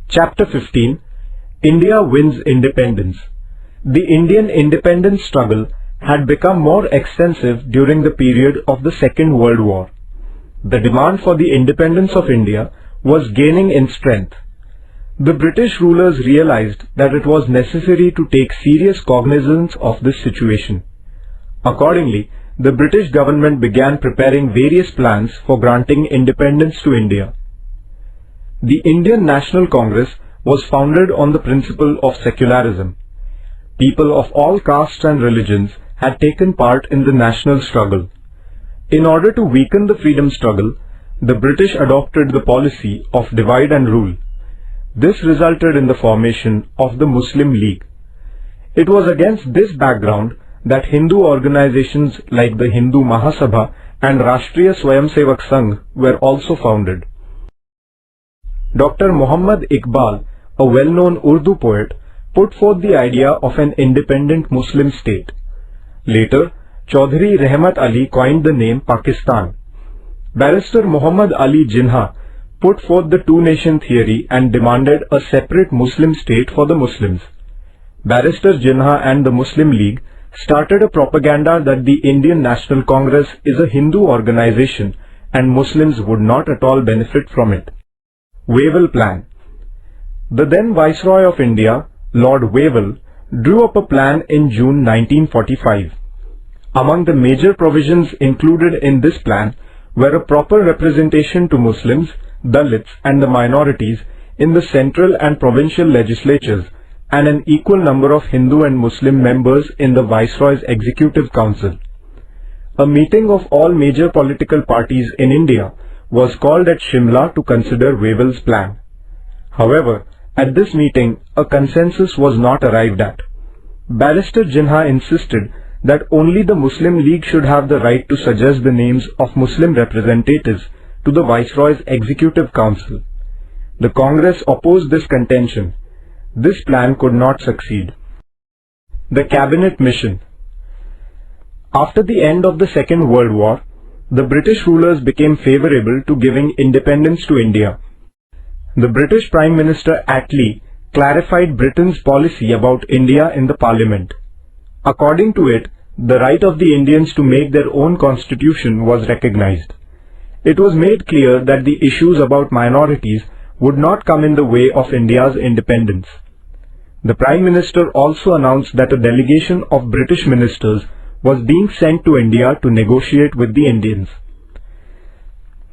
Chapter 15. India wins independence. The Indian independence struggle had become more extensive during the period of the Second World War. The demand for the independence of India was gaining in strength. The British rulers realized that it was necessary to take serious cognizance of this situation. Accordingly, the British government began preparing various plans for granting independence to India. The Indian National Congress was founded on the principle of secularism. People of all castes and religions had taken part in the national struggle. In order to weaken the freedom struggle, the British adopted the policy of divide and rule. This resulted in the formation of the Muslim League. It was against this background that Hindu organizations like the Hindu Mahasabha and Rashtriya Swayamsevak Sangh were also founded. Dr. Muhammad Iqbal, a well-known Urdu poet, put forth the idea of an independent Muslim state. Later, Chaudhry Rehmat Ali coined the name Pakistan. Barrister Muhammad Ali Jinnah put forth the two-nation theory and demanded a separate Muslim state for the Muslims. Barrister Jinnah and the Muslim League started a propaganda that the Indian National Congress is a Hindu organization and Muslims would not at all benefit from it. Wavell Plan. The then Viceroy of India, Lord Wavell, drew up a plan in June 1945. Among the major provisions included in this plan were a proper representation to Muslims, Dalits and the minorities in the central and provincial legislatures and an equal number of Hindu and Muslim members in the Viceroy's Executive Council. A meeting of all major political parties in India was called at Shimla to consider Wavell's plan. However, at this meeting, a consensus was not arrived at. Barrister Jinnah insisted that only the Muslim League should have the right to suggest the names of Muslim representatives to the Viceroy's Executive Council. The Congress opposed this contention. This plan could not succeed. The Cabinet Mission. After the end of the Second World War, the British rulers became favorable to giving independence to India. The British Prime Minister Attlee clarified Britain's policy about India in the Parliament. According to it, the right of the Indians to make their own constitution was recognized. It was made clear that the issues about minorities would not come in the way of India's independence. The Prime Minister also announced that a delegation of British ministers was being sent to India to negotiate with the Indians.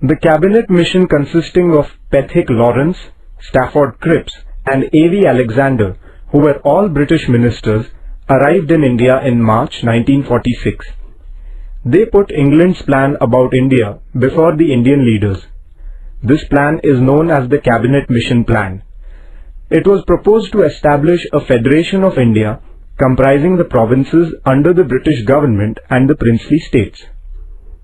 The Cabinet Mission, consisting of Pethick Lawrence, Stafford Cripps and A.V. Alexander, who were all British ministers, arrived in India in March 1946. They put England's plan about India before the Indian leaders. This plan is known as the Cabinet Mission Plan. It was proposed to establish a Federation of India comprising the provinces under the British government and the princely states.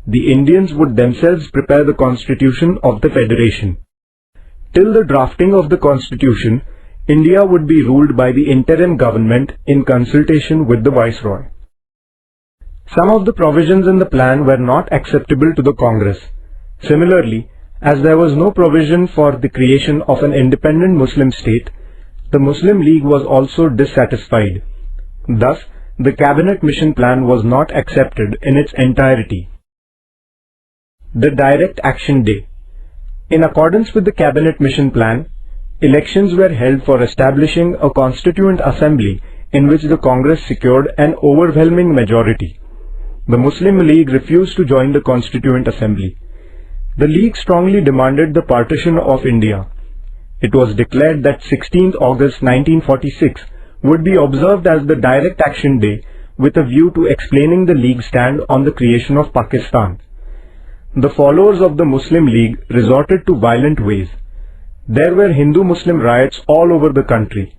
The Indians would themselves prepare the constitution of the Federation. Till the drafting of the constitution, India would be ruled by the interim government in consultation with the Viceroy. Some of the provisions in the plan were not acceptable to the Congress. Similarly, as there was no provision for the creation of an independent Muslim state, the Muslim League was also dissatisfied. Thus, the Cabinet Mission Plan was not accepted in its entirety. The Direct Action Day. In accordance with the Cabinet Mission Plan, elections were held for establishing a Constituent Assembly in which the Congress secured an overwhelming majority. The Muslim League refused to join the Constituent Assembly. The League strongly demanded the partition of India. It was declared that 16th August 1946 would be observed as the Direct Action Day with a view to explaining the League's stand on the creation of Pakistan. The followers of the Muslim League resorted to violent ways. There were Hindu-Muslim riots all over the country.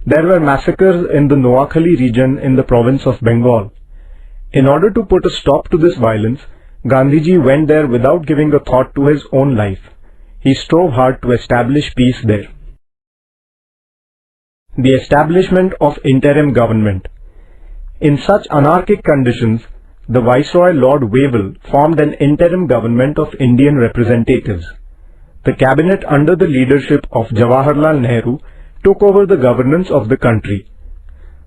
There were massacres in the Noakhali region in the province of Bengal. In order to put a stop to this violence, Gandhiji went there without giving a thought to his own life. He strove hard to establish peace there. The establishment of interim government. In such anarchic conditions, the Viceroy Lord Wavell formed an interim government of Indian representatives. The cabinet under the leadership of Jawaharlal Nehru took over the governance of the country.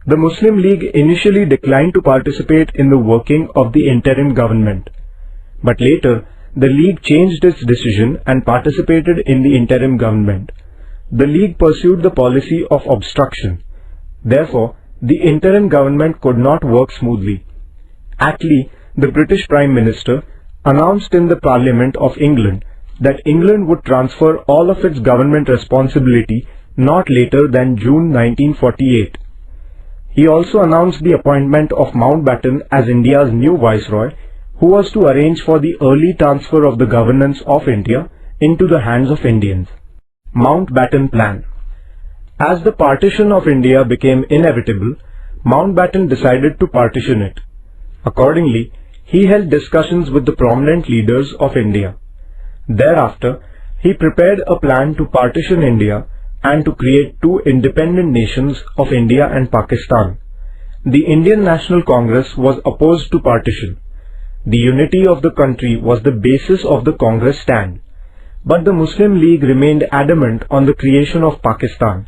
The Muslim League initially declined to participate in the working of the interim government, but later the League changed its decision and participated in the interim government. The League pursued the policy of obstruction. Therefore, the interim government could not work smoothly. Attlee, the British Prime Minister, announced in the Parliament of England that England would transfer all of its government responsibility not later than June 1948. He also announced the appointment of Mountbatten as India's new Viceroy, who was to arrange for the early transfer of the governance of India into the hands of Indians. Mountbatten Plan. As the partition of India became inevitable, Mountbatten decided to partition it. Accordingly, he held discussions with the prominent leaders of India. Thereafter, he prepared a plan to partition India and to create two independent nations of India and Pakistan. The Indian National Congress was opposed to partition. The unity of the country was the basis of the Congress stand, but the Muslim League remained adamant on the creation of Pakistan.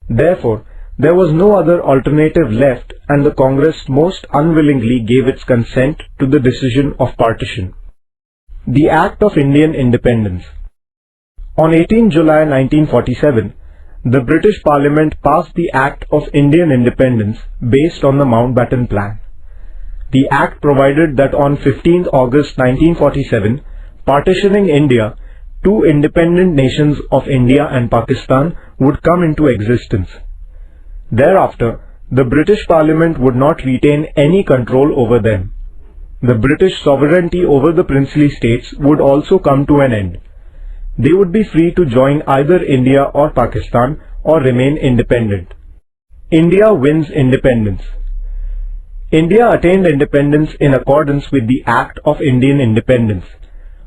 Therefore, there was no other alternative left, and the Congress most unwillingly gave its consent to the decision of partition. The Act of Indian Independence. On 18 July 1947, the British Parliament passed the Act of Indian Independence based on the Mountbatten Plan. The Act provided that on 15 August 1947, partitioning India, two independent nations of India and Pakistan would come into existence. Thereafter, the British Parliament would not retain any control over them. The British sovereignty over the princely states would also come to an end. They would be free to join either India or Pakistan or remain independent. India wins independence. India attained independence in accordance with the Act of Indian Independence.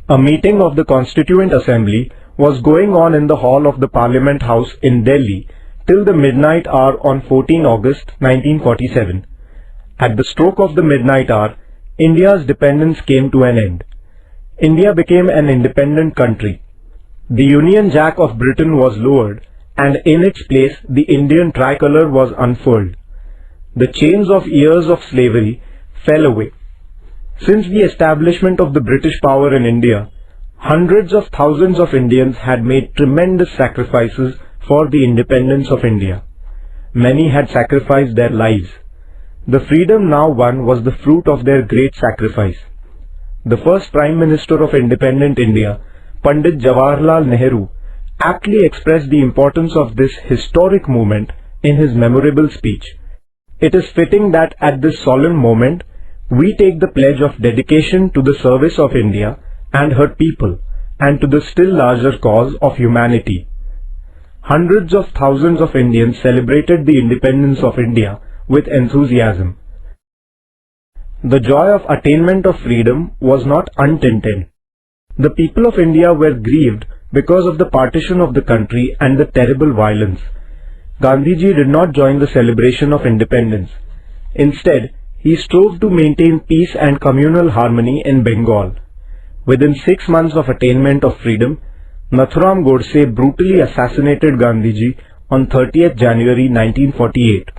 A meeting of the Constituent Assembly was going on in the hall of the Parliament House in Delhi till the midnight hour on 14 August 1947. At the stroke of the midnight hour, India's dependence came to an end. India became an independent country. The Union Jack of Britain was lowered, and in its place the Indian tricolour was unfurled. The chains of years of slavery fell away. Since the establishment of the British power in India, hundreds of thousands of Indians had made tremendous sacrifices for the independence of India. Many had sacrificed their lives. The freedom now won was the fruit of their great sacrifice. The first Prime Minister of independent India, Pandit Jawaharlal Nehru, aptly expressed the importance of this historic movement in his memorable speech. It is fitting that at this solemn moment, we take the pledge of dedication to the service of India and her people, and to the still larger cause of humanity. Hundreds of thousands of Indians celebrated the independence of India with enthusiasm. The joy of attainment of freedom was not untinted. The people of India were grieved because of the partition of the country and the terrible violence. Gandhiji did not join the celebration of independence. Instead, he strove to maintain peace and communal harmony in Bengal. Within 6 months of attainment of freedom, Nathuram Godse brutally assassinated Gandhiji on 30th January 1948.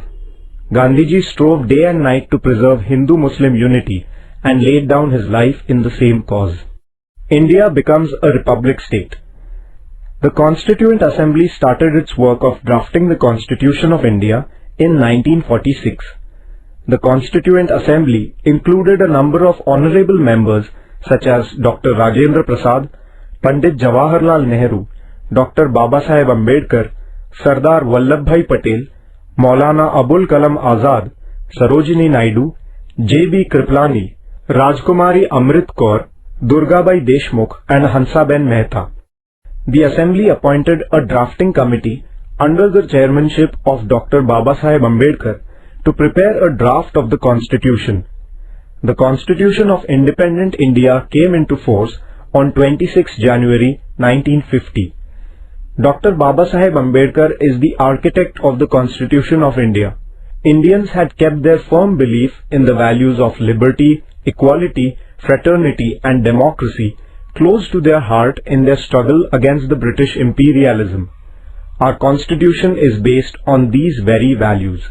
Gandhiji strove day and night to preserve Hindu-Muslim unity and laid down his life in the same cause. India becomes a republic state. The Constituent Assembly started its work of drafting the Constitution of India in 1946. The Constituent Assembly included a number of honorable members such as Dr. Rajendra Prasad, Pandit Jawaharlal Nehru, Dr. Babasaheb Ambedkar, Sardar Vallabhbhai Patel, Maulana Abul Kalam Azad, Sarojini Naidu, J.B. Kriplani, Rajkumari Amrit Kaur, Durgabai Deshmukh and Hansaben Mehta. The Assembly appointed a drafting committee under the chairmanship of Dr. Babasaheb Ambedkar to prepare a draft of the Constitution. The Constitution of Independent India came into force on 26 January 1950. Dr. Babasaheb Ambedkar is the architect of the Constitution of India. Indians had kept their firm belief in the values of liberty, equality, fraternity and democracy close to their heart in their struggle against the British imperialism. Our constitution is based on these very values.